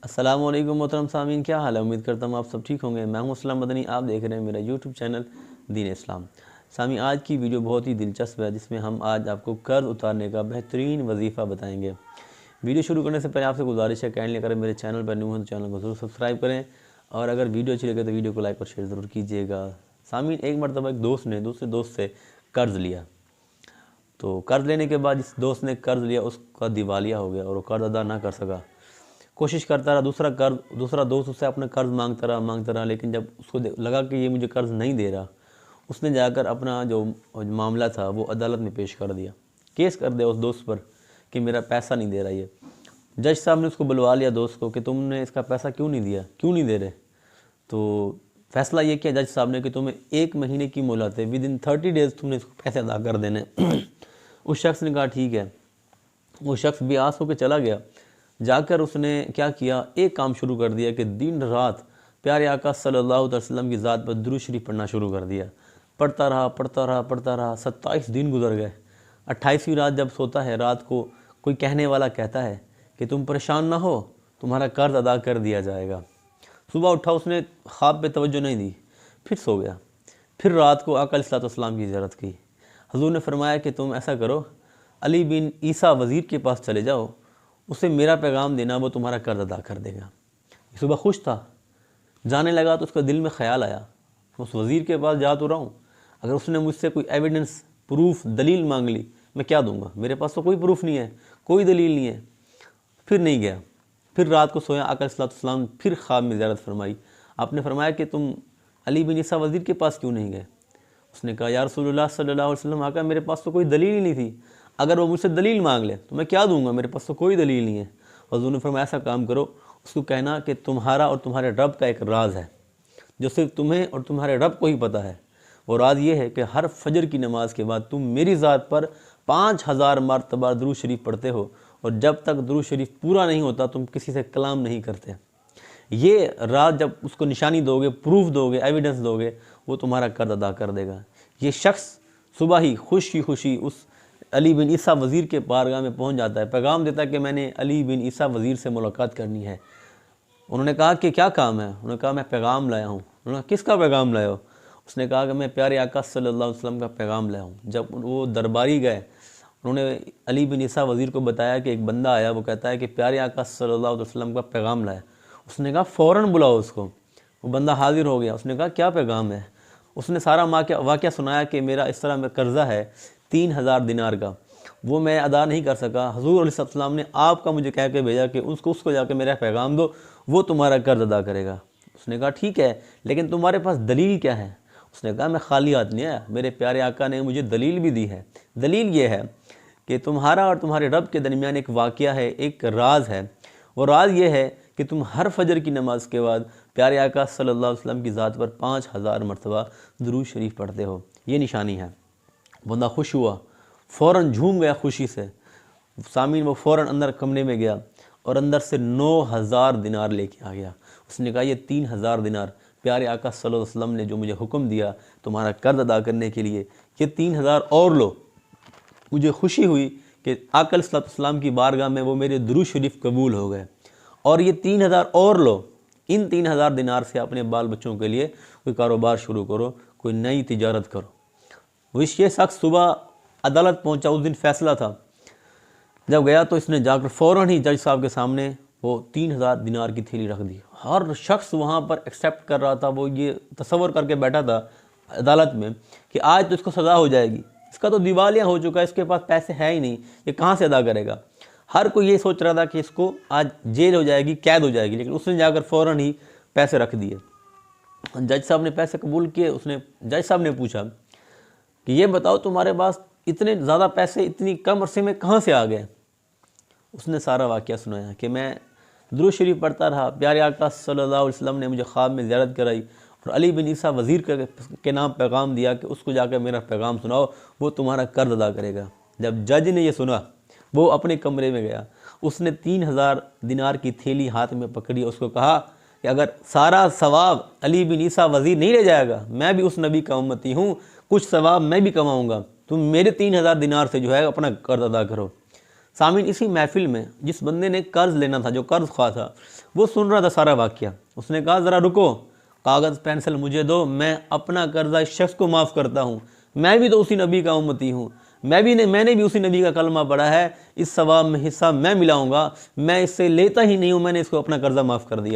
अस्सलाम वालेकुम मोहतरम सामीन, क्या हाल है। उम्मीद करता हूँ आप सब ठीक होंगे। मैं हूँ असलम मदनी, आप देख रहे हैं मेरा यूट्यूब चैनल दीन इस्लाम। सामीन, आज की वीडियो बहुत ही दिलचस्प है, जिसमें हम आज आपको कर्ज़ उतारने का बेहतरीन वजीफ़ा बताएंगे। वीडियो शुरू करने से पहले आपसे गुजारिश है, काइंडली अगर मेरे चैनल पर न्यू हैं तो चैनल को ज़रूर सब्सक्राइब करें, और अगर वीडियो अच्छी लगे तो वीडियो को लाइक और शेयर ज़रूर कीजिएगा। सामीन, एक मरतबा एक दोस्त ने दूसरे दोस्त से कर्ज़ लिया, तो कर्ज़ लेने के बाद जिस दोस्त ने कर्ज़ लिया उसका दिवालिया हो गया और वो कर्ज़ अदा ना कर सका। कोशिश करता रहा, दूसरा दोस्त उससे अपना कर्ज़ मांगता रहा, लेकिन जब उसको लगा कि ये मुझे कर्ज़ नहीं दे रहा, उसने जाकर अपना जो मामला था वो अदालत में पेश कर दिया, केस कर दिया उस दोस्त पर कि मेरा पैसा नहीं दे रहा ये। जज साहब ने उसको बुलवा लिया दोस्त को कि तुमने इसका पैसा क्यों नहीं दिया, क्यों नहीं दे रहे। तो फैसला ये किया जज साहब ने कि तुम्हें 1 महीने की मोहलत है, विद इन 30 डेज़ तुमने इसको पैसे अदा कर देने। उस शख्स ने कहा ठीक है। वो शख्स बेआस होकर चला गया। जाकर उसने क्या किया, एक काम शुरू कर दिया कि दिन रात प्यारे आका सल्लल्लाहु अलैहि वसल्लम की ज़ात पर दुरूद शरीफ पढ़ना शुरू कर दिया। पढ़ता रहा। 27 दिन गुजर गए। 28वीं रात जब सोता है, रात को कोई कहने वाला कहता है कि तुम परेशान ना हो, तुम्हारा कर्ज़ अदा कर दिया जाएगा। सुबह उठा, उसने ख्वाब पे तवज्जो नहीं दी, फिर सो गया। फिर रात को आका अलैहिस्सलाम की ज़ियारत की। हुज़ूर ने फरमाया कि तुम ऐसा करो, अली बिन ईसा वज़ीर के पास चले जाओ, उसे मेरा पैगाम देना, वो तुम्हारा कर्ज़ अदा कर देगा। सुबह खुश था, जाने लगा तो उसका दिल में ख्याल आया, उस वज़ीर के पास जा तो रहा हूँ, अगर उसने मुझसे कोई एविडेंस, प्रूफ, दलील मांग ली, मैं क्या दूंगा, मेरे पास तो कोई प्रूफ नहीं है, कोई दलील नहीं है। फिर नहीं गया। फिर रात को सोया, आका अलैहिस्सलाम फिर ख्वाब में ज़ियारत फरमाई। आपने फरमाया कि तुम अली बिन ईसा वज़ीर के पास क्यों नहीं गए। उसने कहा या रसूलुल्लाह सल्लल्लाहु अलैहि वसल्लम, आका मेरे पास तो कोई दलील ही नहीं थी, अगर वो मुझसे दलील मांग ले तो मैं क्या दूंगा, मेरे पास तो कोई दलील नहीं है। हुज़ूर ने फरमाया ऐसा काम करो, उसको कहना कि तुम्हारा और तुम्हारे रब का एक राज है जो सिर्फ तुम्हें और तुम्हारे रब को ही पता है। वो राज ये है कि हर फजर की नमाज के बाद तुम मेरी ज़ात पर 5000 मरतबा दुरूद शरीफ पढ़ते हो, और जब तक दुरूद शरीफ पूरा नहीं होता तुम किसी से कलाम नहीं करते। ये राज जब उसको निशानी दोगे, प्रूफ दोगे, एविडेंस दोगे, वो तुम्हारा कर्ज अदा कर देगा। ये शख्स सुबह ही खुशी उस अली बिन ईसा वज़ीर के बारगाह में पहुंच जाता है, पैगाम देता है कि मैंने अली बिन ईसा वज़ीर से मुलाकात करनी है। उन्होंने कहा कि क्या काम है। उन्होंने कहा मैं पैगाम लाया हूँ। उन्होंने किसका पैगाम लाया हो। उसने कहा कि मैं प्यारे आका सल्लल्लाहु अलैहि वसल्लम का पैगाम लाया हूँ। जब वो दरबारी गए, उन्होंने अली बिन ईसा वज़ीर को बताया कि एक बंदा आया, वो कहता है कि प्यारे आका सल्लल्लाहु अलैहि वसल्लम का पैगाम लाया। उसने कहा फ़ौरन बुलाओ उसको। वो बंदा हाजिर हो गया। उसने कहा क्या पैगाम है। उसने सारा वाक़या सुनाया कि मेरा इस तरह में कर्ज़ा है 3000 दिनार का, वो मैं अदा नहीं कर सका। हुज़ूर अलैहिस्सलाम ने आपका मुझे कह के भेजा कि उसको जाके मेरा पैगाम दो, वो तुम्हारा कर्ज़ अदा करेगा। उसने कहा ठीक है, लेकिन तुम्हारे पास दलील क्या है। उसने कहा मैं खाली हाथ नहीं आया, मेरे प्यारे आका ने मुझे दलील भी दी है। दलील ये है कि तुम्हारा और तुम्हारे रब के दरमियान एक वाक़या है, एक राज है। वो राज ये है कि तुम हर फजर की नमाज के बाद प्यारे आका सल्लल्लाहु अलैहि वसल्लम की ज़ात पर 5000 मरतबा दुरूद शरीफ पढ़ते हो। ये निशानी है। बंदा खुश हुआ, फ़ौरन झूम गया खुशी से। सामीन वो फ़ौरन अंदर कमरे में गया और अंदर से 9000 दिनार लेके आ गया। उसने कहा ये 3000 दिनार प्यारे आका सल्लल्लाहु अलैहि वसल्लम ने जो मुझे हुक्म दिया तुम्हारा कर्ज अदा करने के लिए, ये 3000 और लो। मुझे खुशी हुई कि आका अलैहि वसल्लम की बारगाह में वो मेरे दुरूद शरीफ कबूल हो गए, और ये 3000 और लो। इन 3000 दिनार से अपने बाल बच्चों के लिए कोई कारोबार शुरू करो, कोई नई तिजारत करो। ये शख्स सुबह अदालत पहुंचा। उस दिन फैसला था। जब गया तो इसने जाकर फ़ौरन ही जज साहब के सामने वो 3000 दिनार की थैली रख दी। हर शख्स वहाँ पर एक्सेप्ट कर रहा था। वो ये तसव्वुर करके बैठा था अदालत में कि आज तो इसको सज़ा हो जाएगी, इसका तो दिवालिया हो चुका है, इसके पास पैसे है ही नहीं, ये कहाँ से अदा करेगा। हर कोई ये सोच रहा था कि इसको आज जेल हो जाएगी, कैद हो जाएगी, लेकिन उसने जाकर फ़ौरन ही पैसे रख दिए। जज साहब ने पैसे कबूल किए। जज साहब ने पूछा कि ये बताओ तुम्हारे पास इतने ज़्यादा पैसे इतनी कम अरसे में कहाँ से आ गए। उसने सारा वाक़या सुनाया कि मैं दुरूद शरीफ पढ़ता रहा, प्यारे आका सल्लल्लाहु अलैहि वसल्लम ने मुझे ख्वाब में ज़ियारत कराई और अली बिन ईसा वज़ीर के नाम पैगाम दिया कि उसको जाकर मेरा पैगाम सुनाओ, वो तुम्हारा कर्ज अदा करेगा। जब जज ने यह सुना, वो अपने कमरे में गया। उसने 3000 दिनार की थैली हाथ में पकड़ी, उसको कहा कि अगर सारा सवाब अली बिन ईसा वज़ीर नहीं ले जाएगा, मैं भी उस नबी का उम्मती हूँ, कुछ सवाब मैं भी कमाऊँगा, तुम मेरे 3000 दिनार से जो है अपना कर्ज अदा करो। सामीन, इसी महफिल में जिस बंदे ने कर्ज लेना था, जो कर्ज ख्वाह था, वो सुन रहा था सारा वाक़या। उसने कहा ज़रा रुको, कागज़ पेंसिल मुझे दो, मैं अपना कर्जा इस शख्स को माफ़ करता हूँ, मैं भी तो उसी नबी का उम्मती हूँ, मैंने भी उसी नबी का कलमा पढ़ा है, इस सवाब में हिस्सा मैं मिलाऊंगा, मैं इससे लेता ही नहीं हूँ, मैंने इसको अपना कर्जा माफ़ कर दिया।